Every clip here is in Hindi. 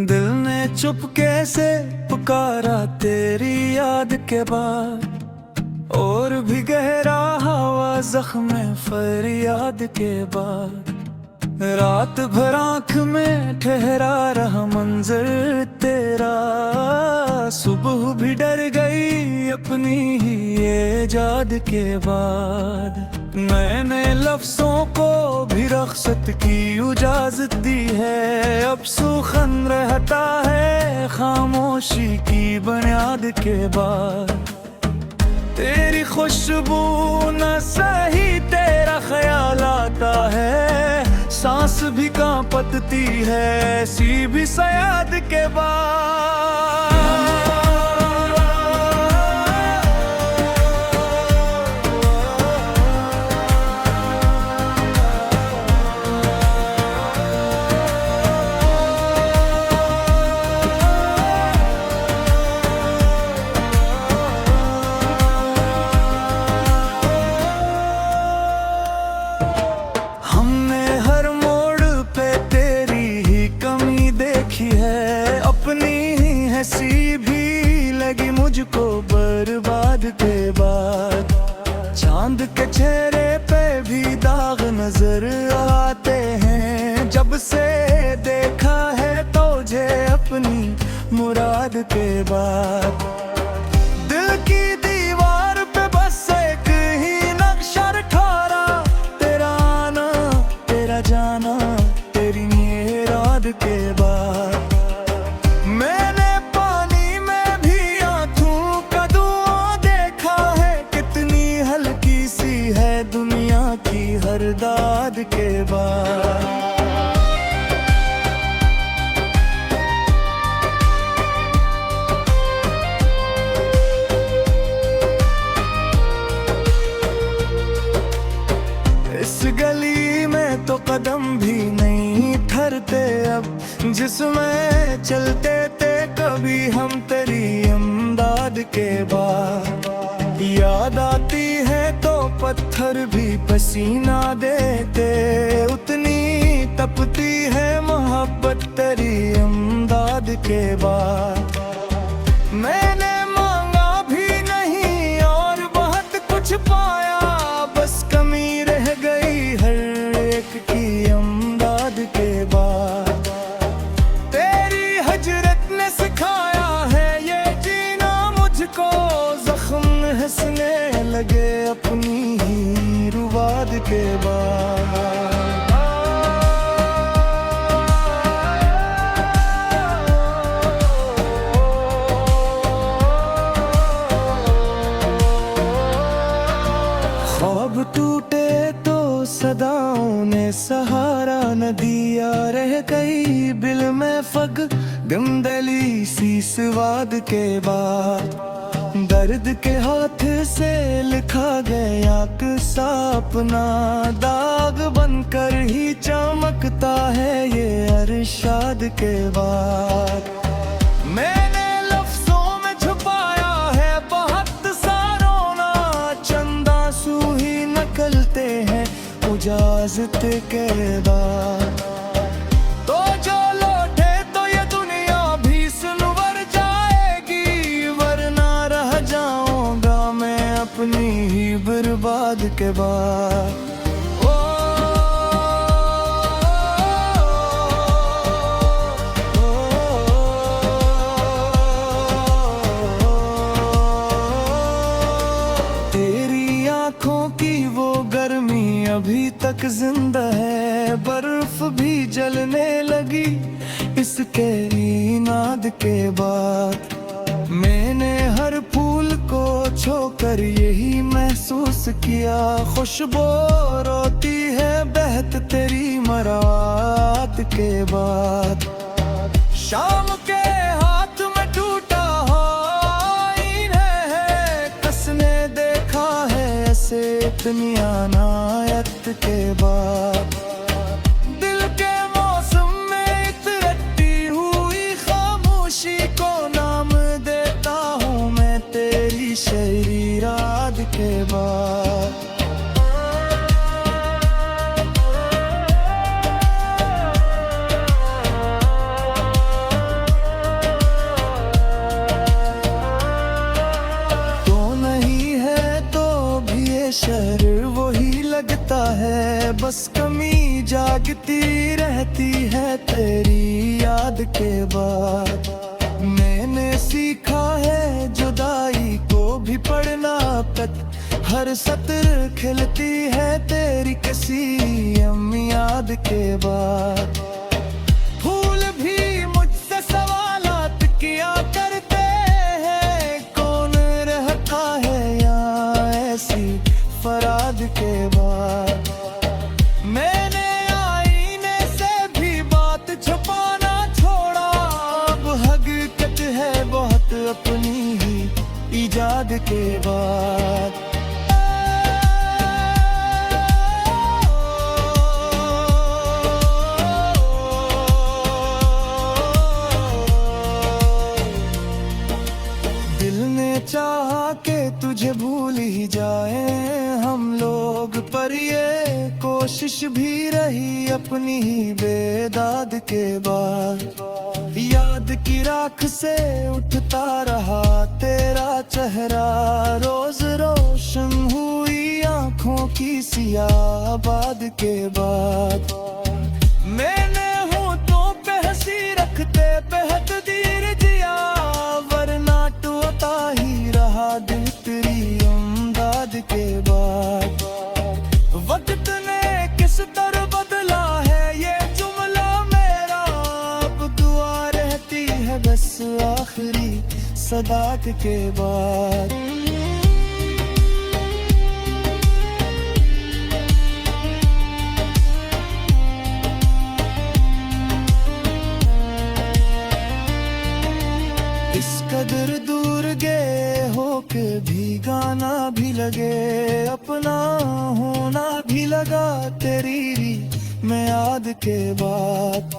दिल ने चुपके से पुकारा तेरी याद के बाद, और भी गहरा हवा जख्म फरियाद के बाद। रात भर आँख में ठहरा रहा मंजर तेरा, सुबह भी डर गई अपनी ही इजाद के बाद। मैंने लफ्जों को भी रख्सत की इजाजत दी है, अब सुखन रहता है खामोशी की बुनियाद के बाद। तेरी खुशबू न सही तेरा ख्याल आता है, सांस भी कांपती है ऐसी भी सयाद के बाद। हंसी भी लगी मुझको बर्बाद के बाद। चांद के चेहरे पे भी दाग नजर आते हैं, जब से देखा है तुझे अपनी मुराद के बाद। दिल की दीवार पे बस एक ही नक्शा ठहरा, तेरा आना तेरा जाना तेरी मुराद के बाद। हर दाद के बाद इस गली में तो कदम भी नहीं ठहरते अब, जिसमें चलते थे कभी हम तेरी इमदाद के बाद। याद आती है तो पत्थर भी पसीना देते, उतनी तपती है मोहब्बत तेरी इमदाद के बाद। मैंने मांगा भी नहीं और बहुत कुछ पाया, बस कमी रह गई हर एक की इमदाद के बाद। तेरी हजरत ने सिखाया है ये जीना मुझको, जख्म हंसने लगे अपनी ही रुबाद के बाद। ख्वाब टूटे तो सदाओं ने सहारा न दिया, रह गई बिल में फग गमदली सी स्वाद के बाद। दर्द के हाथ से लिखा गया किस्सा अपना, दाग बनकर ही चमकता है ये अरशाद के बाद। मैंने लफ्जों में छुपाया है बहुत सा रोना, चंद आंसू ही निकलते हैं इजाजत के बाद। तो जो लौटे तो ये दुनिया भी सुनवर जाएगी, वरना रह जाऊंगा मैं अपनी ही बर्बाद के बाद। तेरी आंखों की वो गर्मी अभी तक जिंदा है, बर्फ भी जलने लगी इसके इनाद के बाद। मैंने हर फूल को छोकर यही महसूस किया, खुशबू रोती है बहत तेरी मरात के बाद। शाम के हाथ में टूटा आईना है, कसने देखा है ऐसे इतनी अनायत के बाद। दिल के मौसम में इतरती हुई खामोशी को नाम देता हूँ मैं तेरी शायरी रात के बाद। है बस कमी जागती रहती है तेरी याद के बाद। मैंने सीखा है जुदाई को भी पढ़ना तक, हर सत्र खिलती है तेरी किसी अम्मी याद के बाद। फूल भी मुझसे सवालात किया करते हैं, कौन रहता है यहाँ ऐसी फराद के बाद। मैंने आईने से भी बात छुपाना छोड़ा, अब हकीकत है बहुत अपनी ही इजाद के बाद। चाहा के तुझे भूल ही जाए हम लोग, पर ये कोशिश भी रही अपनी ही बेदाद के बाद। याद की राख से उठता रहा तेरा चेहरा, रोज रोशन हुई आंखों की सियाबाद के बाद। मैंने होठों पे हंसी रखते बेहद दीर जिया, वरना टूटा ही रहा दिल तेरी अमदाद के बाद। वक्त ने किस तरह बदला है ये जुमला मेरा, अब दुआ रहती है बस आखिरी सदात के बाद। इस कदर दूर गए हो के भी गाना भी लगे, अपना होना भी लगा तेरी मैं याद के बाद।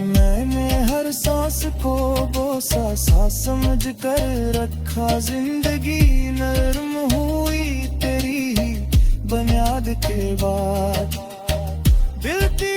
मैंने हर सांस को बोसा सा समझ कर रखा, जिंदगी नरम हुई तेरी ही बुनियाद के बाद। दिल की